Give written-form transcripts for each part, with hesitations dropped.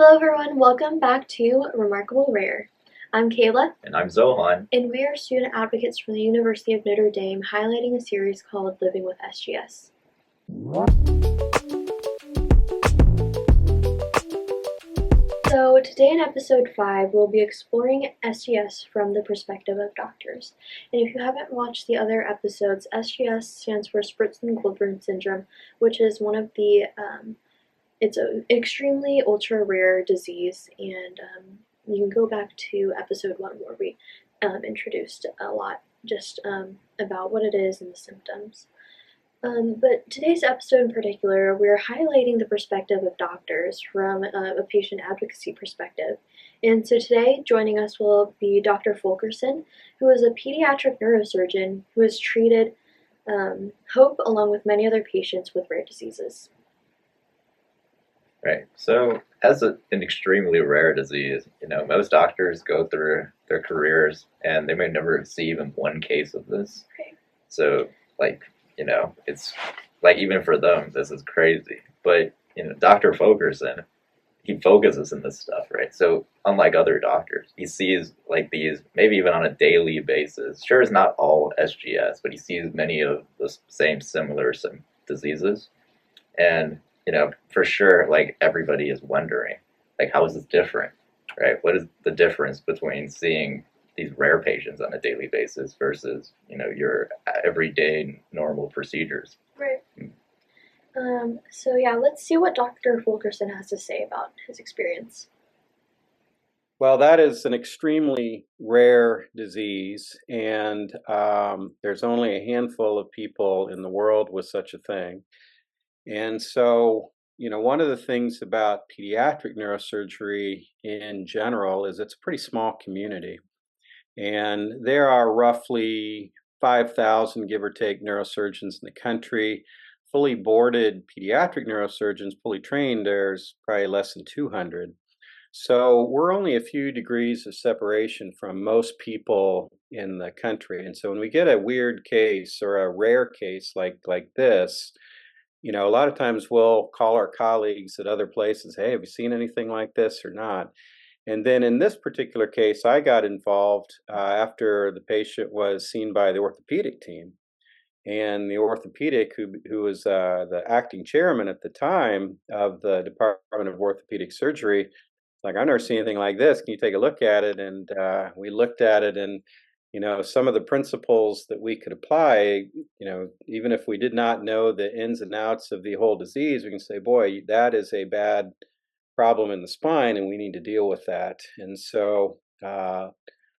Hello everyone, welcome back to Remarkable Rare. I'm Kayla, And I'm Zohan. and we are student advocates from the University of Notre Dame highlighting a series called Living with SGS. So today in episode 5, we'll be exploring SGS from the perspective of doctors. And if you haven't watched the other episodes, SGS stands for Shprintzen-Goldberg syndrome, which is one of the it's an extremely ultra rare disease, and you can go back to episode 1 where we introduced a lot just about what it is and the symptoms. But today's episode in particular, we're highlighting the perspective of doctors from a patient advocacy perspective. And so today, joining us will be Dr. Fulkerson, who is a pediatric neurosurgeon who has treated Hope along with many other patients with rare diseases. Right. So, as an extremely rare disease, most doctors go through their careers and they may never see even one case of this. Okay. So, it's like even for them, this is crazy. But, Dr. Fulkerson, he focuses in this stuff, right? So, unlike other doctors, he sees like these, maybe even on a daily basis. Sure, it's not all SGS, but he sees many of the same similar diseases. And for sure, like everybody is wondering, like, how is this different, right? What is the difference between seeing these rare patients on a daily basis versus, your everyday normal procedures? Right. So yeah, let's see what Dr. Fulkerson has to say about his experience. Well, that is an extremely rare disease, and there's only a handful of people in the world with such a thing. And so, one of the things about pediatric neurosurgery in general is it's a pretty small community. And there are roughly 5,000, give or take, neurosurgeons in the country. Fully boarded pediatric neurosurgeons, fully trained, there's probably less than 200. So we're only a few degrees of separation from most people in the country. And so when we get a weird case or a rare case like this, a lot of times we'll call our colleagues at other places, hey, have you seen anything like this or not? And then in this particular case, I got involved after the patient was seen by the orthopedic team. And the orthopedic, who was the acting chairman at the time of the Department of Orthopedic Surgery, like, I've never seen anything like this. Can you take a look at it? And we looked at it, and some of the principles that we could apply, even if we did not know the ins and outs of the whole disease, we can say, boy, that is a bad problem in the spine, and we need to deal with that. And so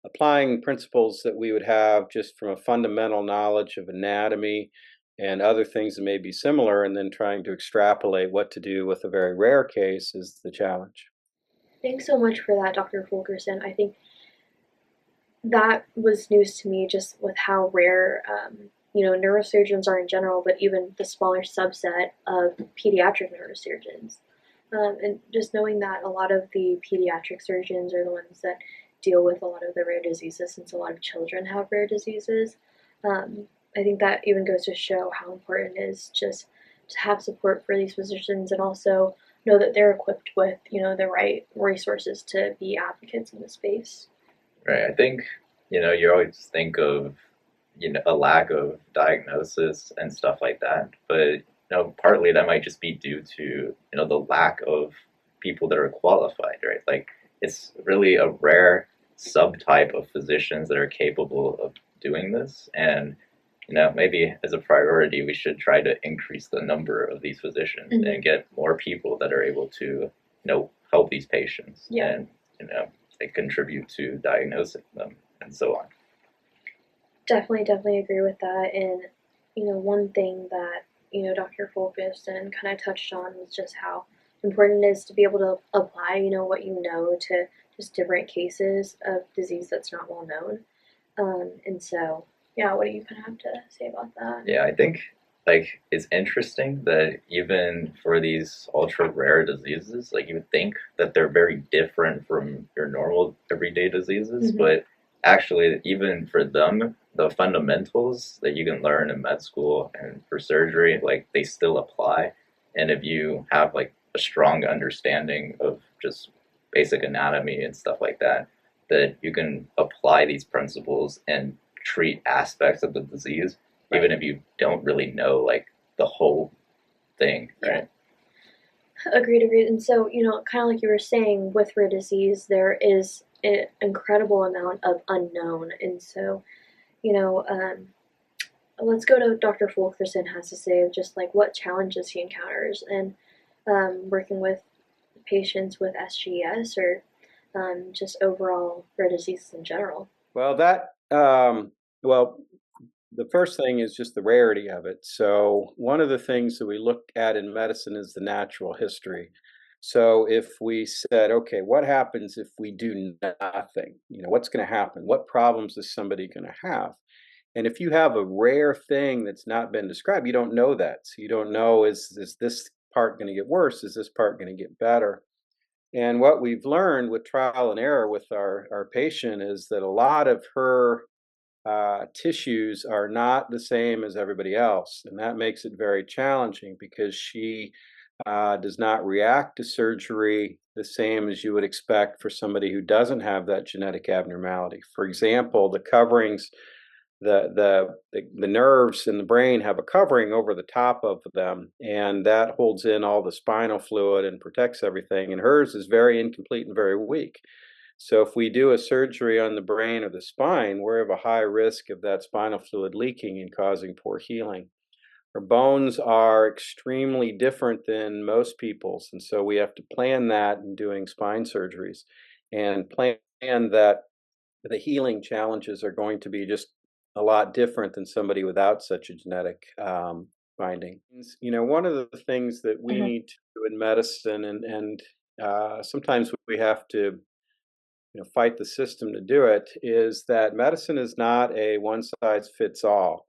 applying principles that we would have just from a fundamental knowledge of anatomy and other things that may be similar, and then trying to extrapolate what to do with a very rare case is the challenge. Thanks so much for that, Dr. Fulkerson. I think that was news to me, just with how rare neurosurgeons are in general, but even the smaller subset of pediatric neurosurgeons. And just knowing that a lot of the pediatric surgeons are the ones that deal with a lot of the rare diseases, since a lot of children have rare diseases. I think that even goes to show how important it is just to have support for these physicians, and also know that they're equipped with the right resources to be advocates in the space. Right. I think you always think of a lack of diagnosis and stuff like that, but partly that might just be due to the lack of people that are qualified, right? Like, it's really a rare subtype of physicians that are capable of doing this, and maybe as a priority, we should try to increase the number of these physicians and get more people that are able to, help these patients and, they contribute to diagnosing them and so on. Definitely agree with that. And, one thing that, Dr. Fulkerson kind of touched on was just how important it is to be able to apply, what you know to just different cases of disease that's not well known. And so, yeah, what do you kind of have to say about that? Yeah, I think it's interesting that even for these ultra rare diseases, like, you would think that they're very different from your normal everyday diseases, but actually, even for them, the fundamentals that you can learn in med school and for surgery, like, they still apply. And if you have like a strong understanding of just basic anatomy and stuff like that, that you can apply these principles and treat aspects of the disease, Right. even if you don't really know like the whole thing, right? Agreed, agreed. And so, kind of like you were saying, with rare disease, there is an incredible amount of unknown. And so, you know, um, let's go to Dr. Fulkerson has to say of just like what challenges he encounters and working with patients with SGS or just overall rare diseases in general. Well, well, the first thing is just the rarity of it. So, one of the things that we look at in medicine is the natural history. So, if we said, okay, what happens if we do nothing? What's going to happen? What problems is somebody going to have? And if you have a rare thing that's not been described, you don't know that. So, you don't know, is this part going to get worse? Is this part going to get better? And what we've learned with trial and error with our patient is that a lot of her tissues are not the same as everybody else. And that makes it very challenging because she does not react to surgery the same as you would expect for somebody who doesn't have that genetic abnormality. For example, the coverings, the nerves in the brain have a covering over the top of them, and that holds in all the spinal fluid and protects everything. And hers is very incomplete and very weak. So if we do a surgery on the brain or the spine, we have a high risk of that spinal fluid leaking and causing poor healing. Our bones are extremely different than most people's, and so we have to plan that in doing spine surgeries and plan that the healing challenges are going to be just a lot different than somebody without such a genetic finding. One of the things that we need to do in medicine, and sometimes we have to fight the system to do it, is that medicine is not a one size fits all.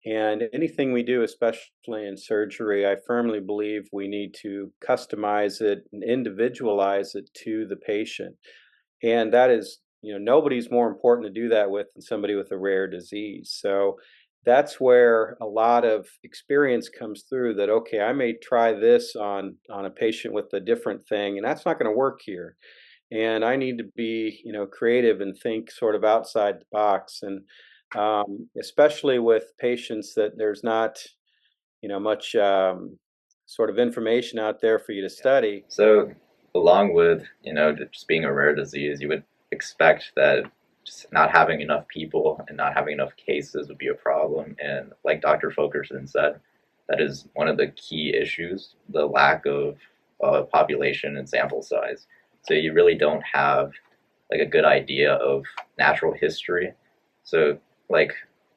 And anything we do, especially in surgery, I firmly believe we need to customize it and individualize it to the patient. And that is, nobody's more important to do that with than somebody with a rare disease. So that's where a lot of experience comes through that, okay, I may try this on a patient with a different thing, and that's not going to work here. And I need to be, creative and think sort of outside the box. And especially with patients that there's not, much sort of information out there for you to study. So, along with just being a rare disease, you would expect that just not having enough people and not having enough cases would be a problem. And like Dr. Fulkerson said, that is one of the key issues: the lack of population and sample size. So you really don't have like a good idea of natural history. So like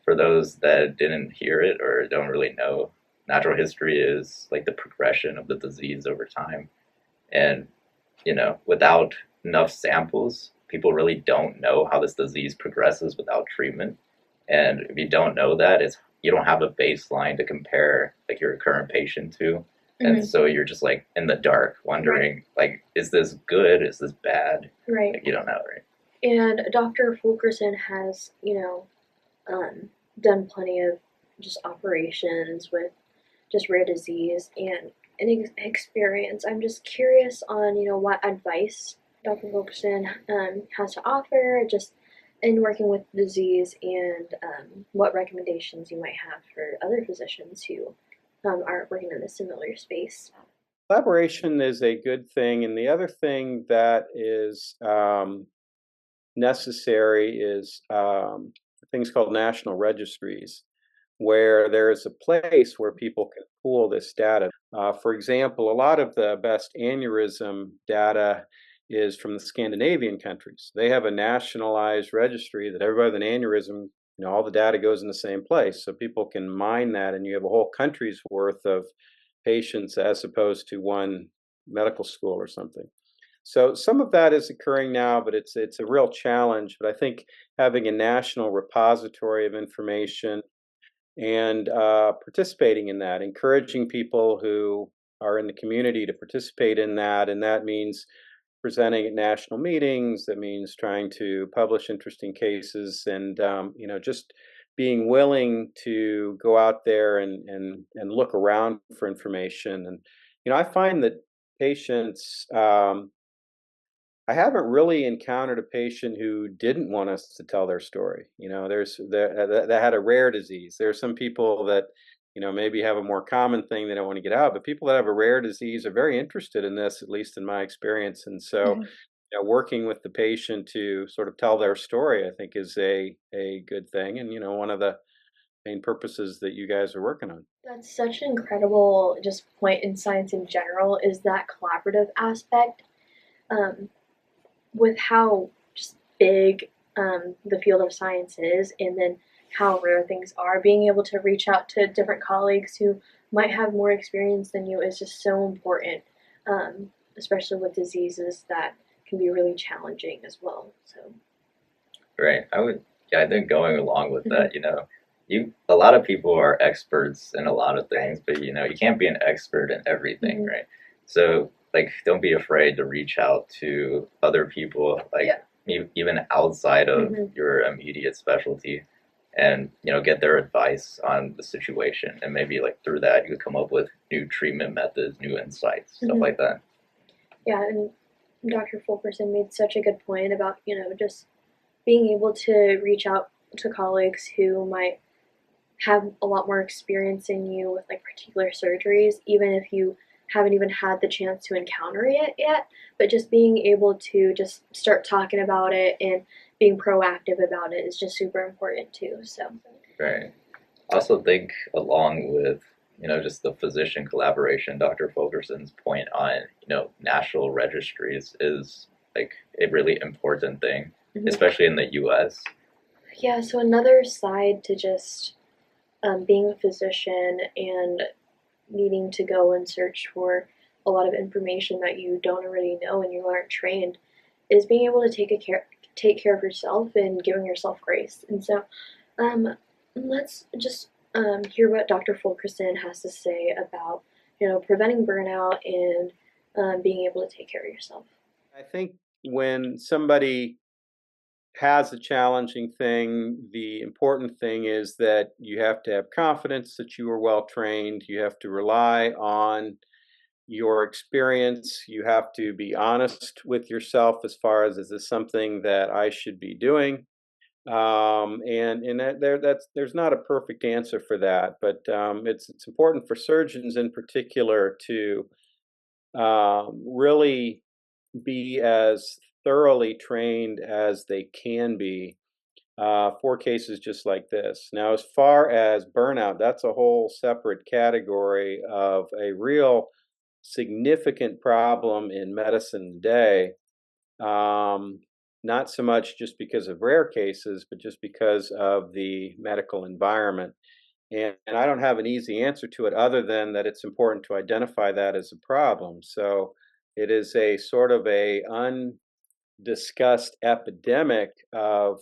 for those that didn't hear it or don't really know, natural history is like the progression of the disease over time. And without enough samples, people really don't know how this disease progresses without treatment. And if you don't know that, you don't have a baseline to compare like your current patient to. And so you're just like in the dark, wondering like, is this good? Is this bad? Right. Like, you don't know, right? And Dr. Fulkerson has, done plenty of just operations with just rare disease and experience. I'm just curious on, what advice Dr. Fulkerson has to offer just in working with disease and what recommendations you might have for other physicians who are working in a similar space. Collaboration is a good thing. And the other thing that is necessary is things called national registries, where there is a place where people can pool this data. For example, a lot of the best aneurysm data is from the Scandinavian countries. They have a nationalized registry that everybody with an aneurysm, all the data goes in the same place. So people can mine that, and you have a whole country's worth of patients as opposed to one medical school or something. So some of that is occurring now, but it's a real challenge. But I think having a national repository of information and participating in that, encouraging people who are in the community to participate in that, and that means presenting at national meetings. That means trying to publish interesting cases, and just being willing to go out there and look around for information. And I find that patients I haven't really encountered a patient who didn't want us to tell their story. That had a rare disease. There are some people that, maybe have a more common thing they don't want to get out, but people that have a rare disease are very interested in this, at least in my experience. And so, Mhm. working with the patient to sort of tell their story, I think is a good thing, and one of the main purposes that you guys are working on. That's such an incredible just point in science in general is that collaborative aspect. Um, with how just big the field of science is, and then how rare things are, being able to reach out to different colleagues who might have more experience than you is just so important, especially with diseases that can be really challenging as well. So, Right. Yeah, I think going along with mhm. that, a lot of people are experts in a lot of things, but you can't be an expert in everything, Mhm. right? So, like, don't be afraid to reach out to other people, like, Yeah. even outside of Mhm. your immediate specialty, and, get their advice on the situation. And maybe, like, through that, you could come up with new treatment methods, new insights, stuff Mhm. like that. Yeah, and Dr. Fulkerson made such a good point about, just being able to reach out to colleagues who might have a lot more experience than you with like particular surgeries, even if you haven't even had the chance to encounter it yet. But just being able to just start talking about it and being proactive about it is just super important too. So, Right. I also think along with, just the physician collaboration, Dr. Fulkerson's point on, national registries is like a really important thing, mhm. especially in the US. Yeah, so another side to just being a physician and needing to go and search for a lot of information that you don't already know and you aren't trained is being able to take care of yourself and giving yourself grace. And so, um, let's just hear what Dr. Fulkerson has to say about preventing burnout and being able to take care of yourself. I think when somebody has a challenging thing, the important thing is that you have to have confidence that you are well trained. You have to rely on your experience. You have to be honest with yourself as far as, is this something that I should be doing? And there's not a perfect answer for that, but it's important for surgeons in particular to really be as thoroughly trained as they can be for cases just like this. Now, as far as burnout, that's a whole separate category of a real significant problem in medicine today. Um, Not so much just because of rare cases, but just because of the medical environment. And I don't have an easy answer to it other than that it's important to identify that as a problem. So it is a sort of a undiscussed epidemic of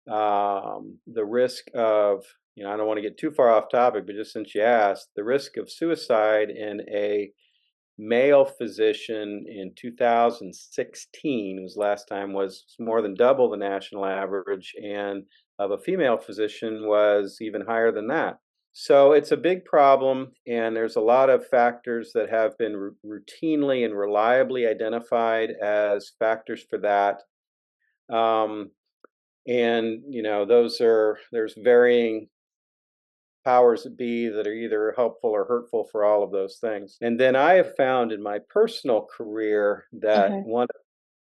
the risk of, I don't want to get too far off topic, but just since you asked, the risk of suicide in a male physician in 2016 was last time was more than double the national average, and of a female physician was even higher than that. So it's a big problem, and there's a lot of factors that have been routinely and reliably identified as factors for that. Um, and there's varying powers that be that are either helpful or hurtful for all of those things. And then I have found in my personal career that Mhm. one of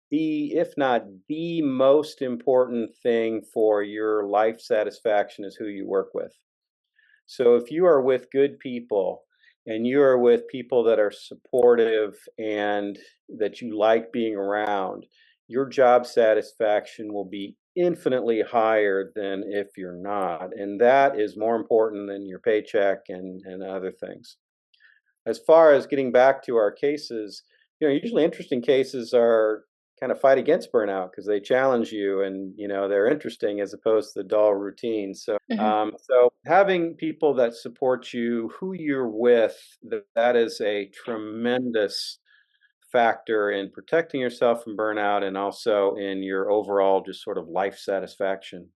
the, if not the most important thing for your life satisfaction is who you work with. So if you are with good people and you are with people that are supportive and that you like being around, your job satisfaction will be infinitely higher than if you're not. And that is more important than your paycheck and other things. As far as getting back to our cases, usually interesting cases are kind of fight against burnout because they challenge you and they're interesting as opposed to the dull routine. Mhm. So having people that support you, who you're with, that is a tremendous factor in protecting yourself from burnout and also in your overall just sort of life satisfaction.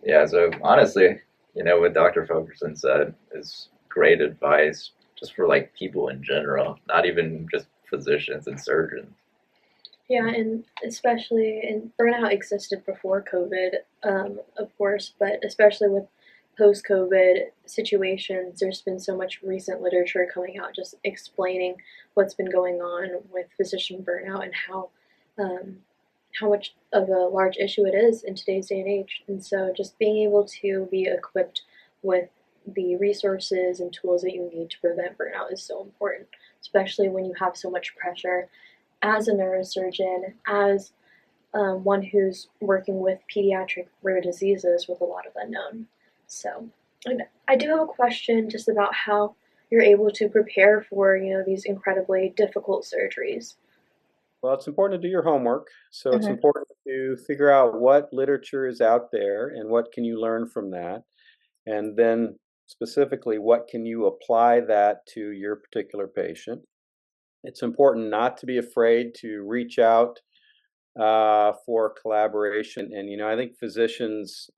Yeah, so honestly, what Dr. Fulkerson said is great advice just for like people in general, not even just physicians and surgeons. Yeah, and especially, and burnout existed before COVID, of course, but especially with post-COVID situations, there's been so much recent literature coming out just explaining what's been going on with physician burnout and um, how much of a large issue it is in today's day and age. And so, just being able to be equipped with the resources and tools that you need to prevent burnout is so important, especially when you have so much pressure as a neurosurgeon, as one who's working with pediatric rare diseases with a lot of unknown. So, and I do have a question just about how you're able to prepare for these incredibly difficult surgeries. Well, it's important to do your homework. So it's Mm-hmm. important to figure out what literature is out there and what can you learn from that. And then specifically, what can you apply that to your particular patient? It's important not to be afraid to reach out for collaboration. And, I think physicians,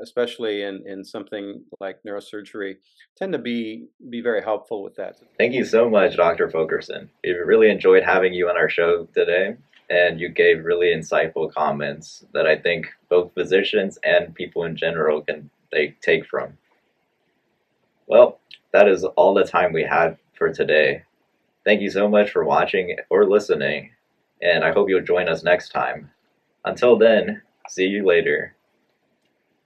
especially in something like neurosurgery, tend to be very helpful with that. Thank you so much, Dr. Fogerson. We really enjoyed having you on our show today, and you gave really insightful comments that I think both physicians and people in general can take from. Well, that is all the time we had for today. Thank you so much for watching or listening, and I hope you'll join us next time. Until then, see you later.